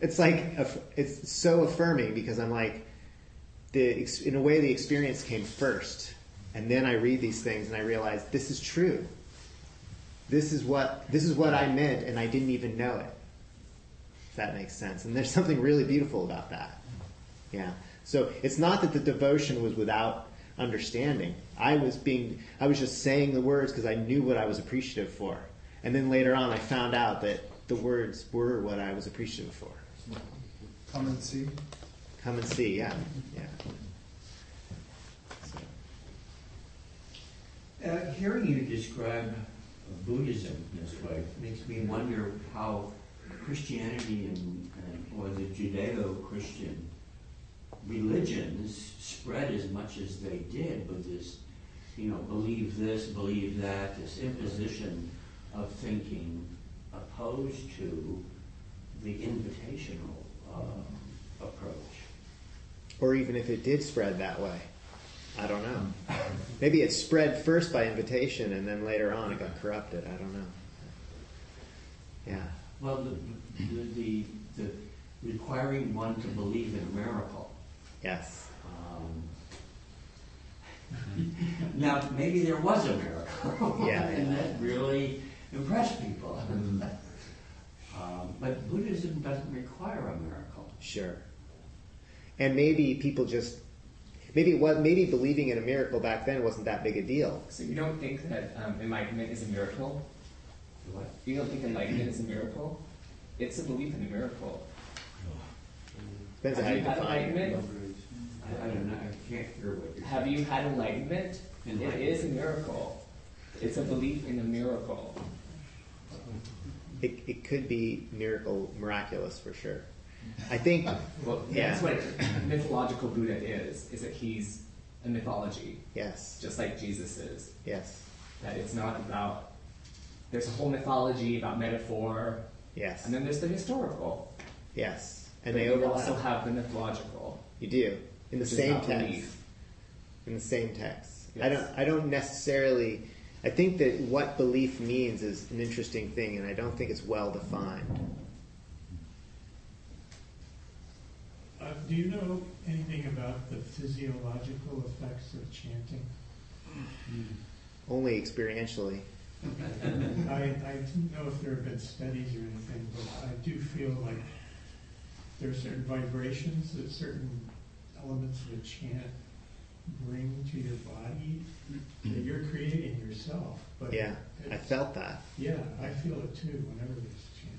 it's so affirming, because I'm like, in a way the experience came first. And then I read these things and I realize this is true. This is what I meant, and I didn't even know it. If that makes sense. And there's something really beautiful about that. Yeah. So it's not that the devotion was without understanding. I was just saying the words because I knew what I was appreciative for. And then later on I found out that the words were what I was appreciative for. Come and see. come and see. Yeah. Hearing you describe Buddhism this way makes me wonder how Christianity or the Judeo-Christian religions spread as much as they did with this, believe this, believe that, this imposition of thinking opposed to the invitational approach. Or even if it did spread that way. I don't know. Maybe it spread first by invitation and then later on it got corrupted. I don't know. Yeah. Well, the requiring one to believe in a miracle. Yes. Now, maybe there was a miracle. And that really impressed people. But Buddhism doesn't require a miracle. Sure. And maybe people just... Maybe believing in a miracle back then wasn't that big a deal. So you don't think that enlightenment is a miracle? What? You don't think enlightenment is a miracle? It's a belief in a miracle. Depends on how you define it. I don't know. I can't hear what you're saying. Have you had enlightenment? It is a miracle. It's a belief in a miracle. It could be miraculous for sure. I think. Well, that's what mythological Buddha is that he's a mythology. Yes. Just like Jesus is. Yes. That it's not about. There's a whole mythology about metaphor. Yes. And then there's the historical. Yes. And but they you overlap. also have the mythological. You do. In the same text. Belief. In the same text. Yes. I don't necessarily. I think that what belief means is an interesting thing, and I don't think it's well defined. Do you know anything about the physiological effects of chanting? Only experientially. I don't know if there have been studies or anything, but I do feel like there are certain vibrations that certain elements of a chant bring to your body that you're creating yourself. But Yeah, I felt that. Yeah, I feel it too whenever there's chanting.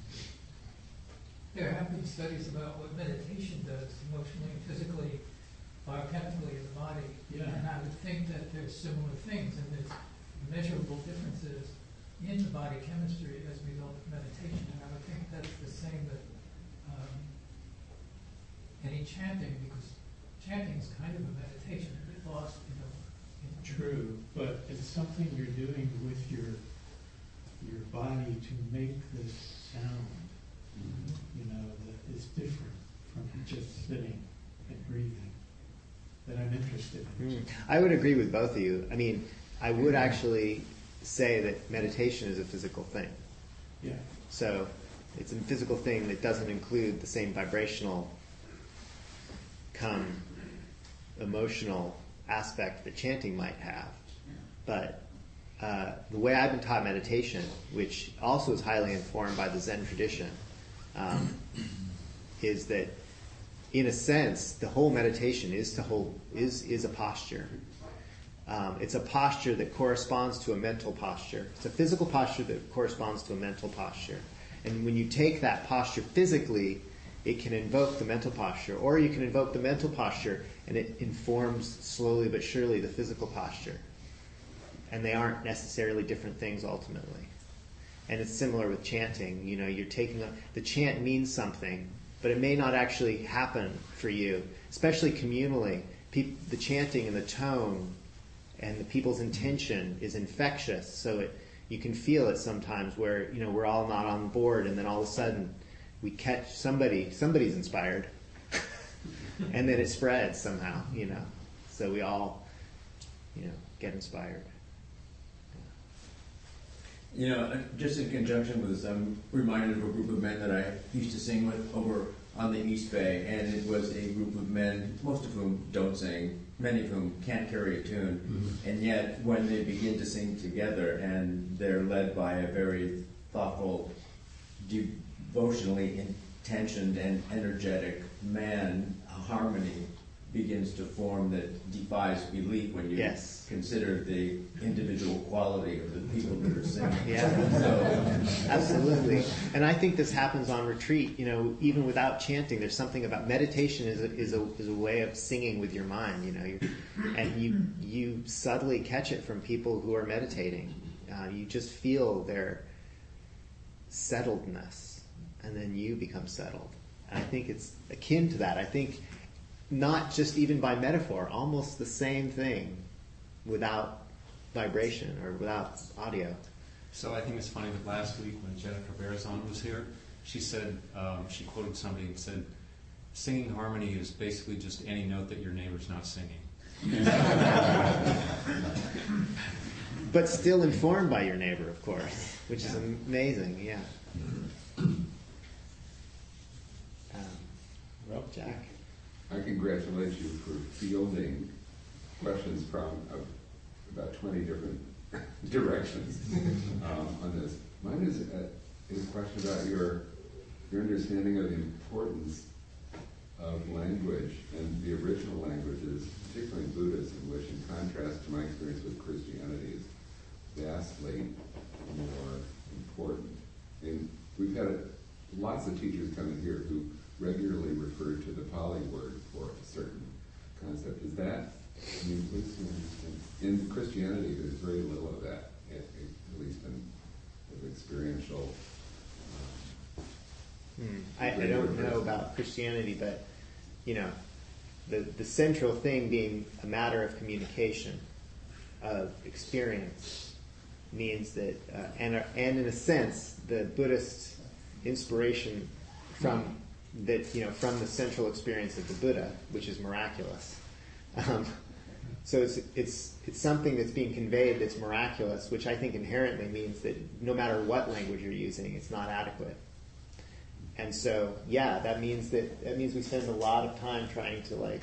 There have been studies about what meditation does emotionally and physically, biochemically in the body. Yeah. And I would think that there's similar things and there's measurable differences in the body chemistry as a result of meditation. And I would think that's the same with any chanting, because chanting is kind of a meditation. You get lost, in True, but it's something you're doing with your body to make this sound. That is different from just sitting and breathing, that I'm interested in. I would agree with both of you. I mean, I would actually say that meditation is a physical thing. Yeah. So it's a physical thing that doesn't include the same vibrational emotional aspect that chanting might have. But the way I've been taught meditation, which also is highly informed by the Zen tradition, is that, in a sense, the whole meditation is a posture. It's a posture that corresponds to a mental posture. It's a physical posture that corresponds to a mental posture. And when you take that posture physically, it can invoke the mental posture, or you can invoke the mental posture and it informs slowly but surely the physical posture. And they aren't necessarily different things ultimately. And it's similar with chanting. You're taking the chant means something, but it may not actually happen for you, especially communally. The chanting and the tone and the people's intention is infectious, so you can feel it sometimes where we're all not on board, and then all of a sudden we catch somebody's inspired, and then it spreads somehow, so we all get inspired. Just in conjunction with this, I'm reminded of a group of men that I used to sing with over on the East Bay, and it was a group of men, most of whom don't sing, many of whom can't carry a tune, and yet when they begin to sing together and they're led by a very thoughtful, devotionally intentioned and energetic man, harmony begins to form that defies belief when you Yes. consider the individual quality of the people that are singing. Yeah, So, absolutely. And I think this happens on retreat. You know, even without chanting, there's something about meditation is a way of singing with your mind. You know, and you subtly catch it from people who are meditating. You just feel their settledness, and then you become settled. And I think it's akin to that. I think not just even by metaphor, almost the same thing without vibration or without audio. So I think it's funny that last week when Jennifer Barazon was here, she said, she quoted somebody and said, singing harmony is basically just any note that your neighbor's not singing. But still informed by your neighbor, of course, which is amazing, yeah. Well, Jack. I congratulate you for fielding questions from about 20 different directions on this. Mine is a question about your understanding of the importance of language and the original languages, particularly in Buddhism, which in contrast to my experience with Christianity is vastly more important. And we've had lots of teachers come in here who regularly refer to the Pali word for a certain concept. Is that, I mean, in Christianity there's very little of that, at least in experiential. I don't know about Christianity, but you know, the central thing being a matter of communication, of experience, means that, and in a sense, the Buddhist inspiration from from the central experience of the Buddha, which is miraculous. So it's something that's being conveyed that's miraculous, which I think inherently means that no matter what language you're using, it's not adequate. And so, yeah, that means we spend a lot of time trying to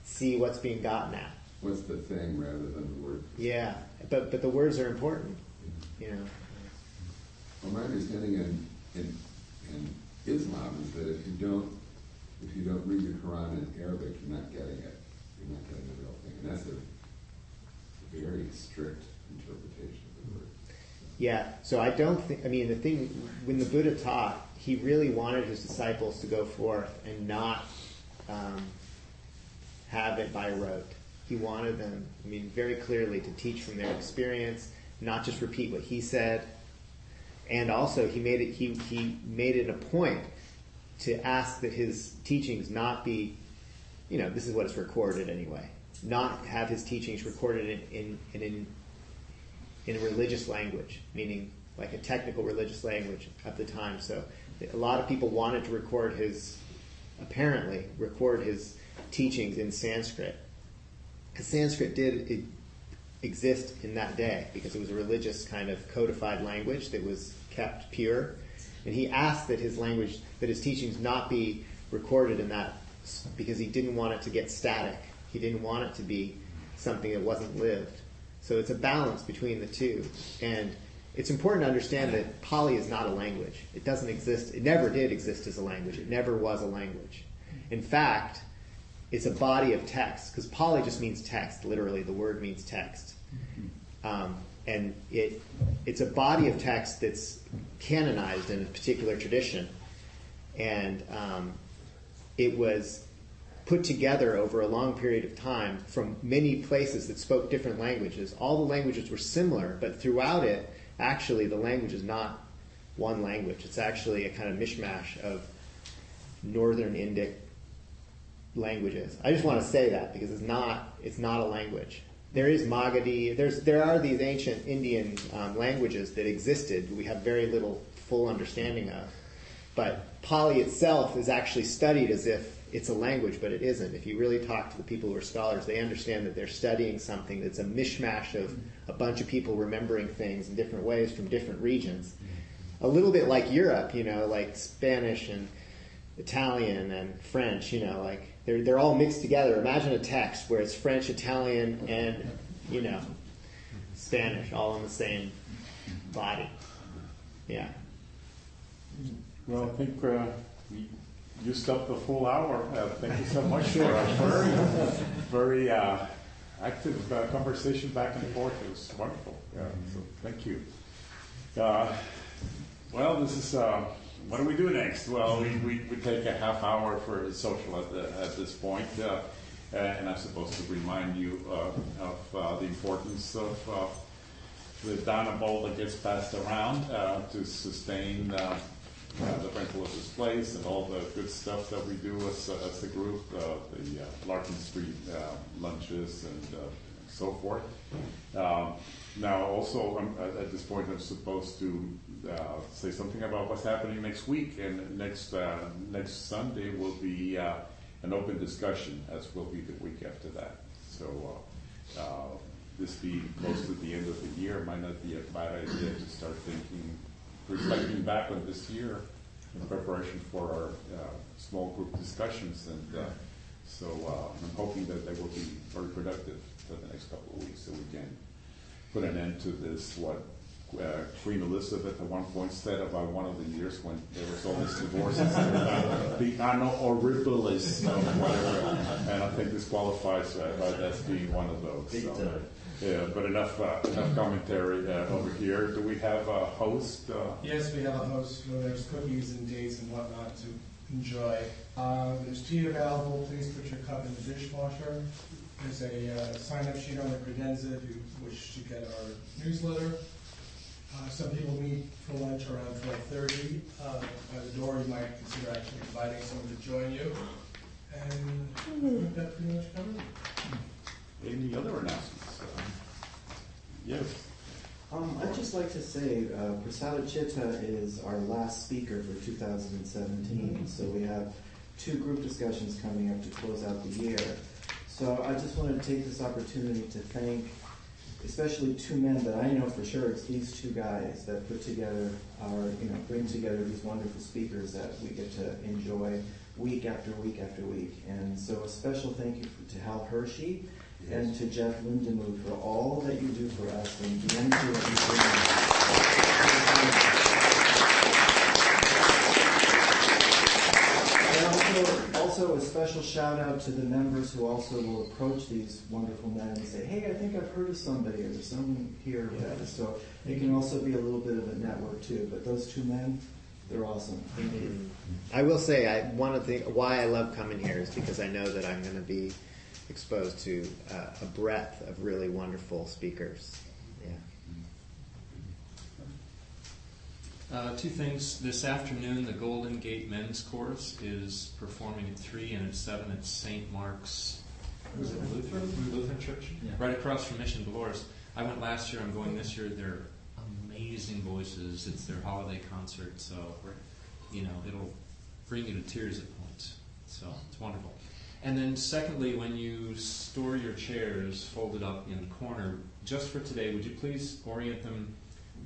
see what's being gotten at. What's the thing rather than the word? Yeah, but the words are important, you know. Well, my understanding in Islam is that if you don't read the Quran in Arabic, you're not getting it. You're not getting the real thing, and that's a very strict interpretation of the word. Yeah. So I don't think. I mean, the thing when the Buddha taught, he really wanted his disciples to go forth and not have it by rote. He wanted them, I mean, very clearly to teach from their experience, not just repeat what he said. And also, he made it a point to ask that his teachings not be, this is what is recorded anyway, not have his teachings recorded in a religious language, meaning like a technical religious language at the time. So a lot of people wanted to record his teachings in Sanskrit. Because Sanskrit did exist in that day because it was a religious kind of codified language that was kept pure. And he asked that his teachings not be recorded in that because he didn't want it to get static. He didn't want it to be something that wasn't lived. So it's a balance between the two. And it's important to understand that Pali is not a language. It doesn't exist. It never did exist as a language. It never was a language. In fact, it's a body of text, because Pali just means text. Literally, the word means text. And it's a body of text that's canonized in a particular tradition. And it was put together over a long period of time from many places that spoke different languages. All the languages were similar, but throughout it, actually, the language is not one language. It's actually a kind of mishmash of Northern Indic languages. I just want to say that because it's not a language. There is Magadhi. There are these ancient Indian languages that existed. We have very little full understanding of. But Pali itself is actually studied as if it's a language, but it isn't. If you really talk to the people who are scholars, they understand that they're studying something that's a mishmash of a bunch of people remembering things in different ways from different regions. A little bit like Europe, like Spanish and Italian and French, they're all mixed together. Imagine a text where it's French, Italian, and, Spanish, all in the same body. Yeah. Well, I think we used up the full hour. Thank you so much for a very active conversation back and forth. It was wonderful. So thank you. Well, this is what do we do next? Well, we take a half hour for social at this point, and I'm supposed to remind you of the importance of the Dana bowl that gets passed around to sustain the rental of this place and all the good stuff that we do as a group, the Larkin Street lunches and so forth. Now, also, at this point, I'm supposed to say something about what's happening next week. And next Sunday will be an open discussion, as will be the week after that. So this being close to the end of the year might not be a bad idea to start reflecting back on this year in preparation for our small group discussions. And so I'm hoping that they will be very productive for the next couple of weeks, so we can put an end to this, what Queen Elizabeth at one point said about one of the years when there was all these divorces, the anno horribilis or whatever, and I think this qualifies as being one of those. So, yeah, but enough commentary over here. Do we have a host? Yes, we have a host. There's cookies and dates and whatnot to enjoy. There's tea available. Please put your cup in the dishwasher. There's a sign-up sheet on the credenza if you wish to get our newsletter. Some people meet for lunch around 12:30. By the door, you might consider actually inviting someone to join you. And I think that pretty much covers it. Any other announcements? Yes. I'd just like to say Prasadachitta is our last speaker for 2017. So we have 2 group discussions coming up to close out the year. So I just wanted to take this opportunity to thank especially 2 men that I know for sure. It's these 2 guys that put together bring together these wonderful speakers that we get to enjoy week after week after week. And so a special thank you to Hal Hershey and to Jeff Lindemuth for all that you do for us and the energy that you bring us. And also a special shout out to the members who also will approach these wonderful men and say, hey, I think I've heard of somebody, or there's someone here with us. So it can also be a little bit of a network too. But those 2 men, they're awesome. Thank you. I will say, one of the why I love coming here is because I know that I'm going to be exposed to a breadth of really wonderful speakers. Yeah. 2 things. This afternoon, the Golden Gate Men's Course is performing at 3 and at 7 at St. Mark's. Was it Lutheran Church? Yeah. Right across from Mission Dolores. I went last year. I'm going this year. They're amazing voices. It's their holiday concert, so it'll bring you to tears at points. So it's wonderful. And then secondly, when you store your chairs folded up in the corner, just for today, would you please orient them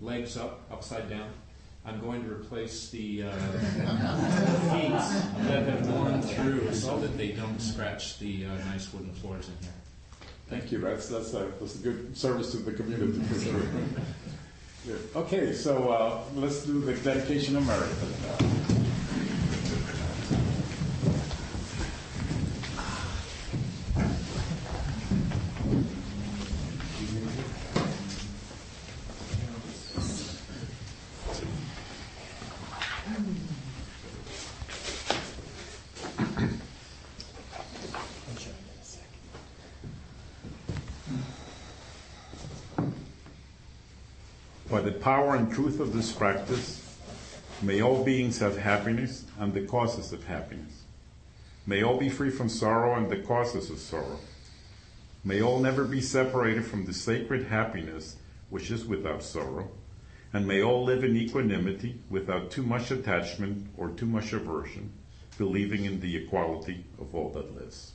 legs up, upside down? I'm going to replace the feet that have worn through so that they don't scratch the nice wooden floors in here. Thank you. That's a good service to the community for sure. Good. Okay, so let's do the dedication of merit. By the power and truth of this practice, may all beings have happiness and the causes of happiness. May all be free from sorrow and the causes of sorrow. May all never be separated from the sacred happiness which is without sorrow. And may all live in equanimity without too much attachment or too much aversion, believing in the equality of all that lives.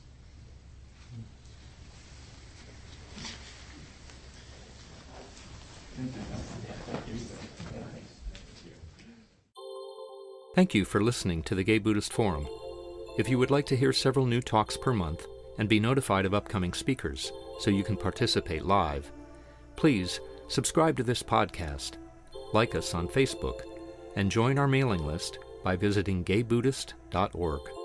Thank you for listening to the Gay Buddhist Forum. If you would like to hear several new talks per month and be notified of upcoming speakers so you can participate live, please subscribe to this podcast, like us on Facebook, and join our mailing list by visiting gaybuddhist.org.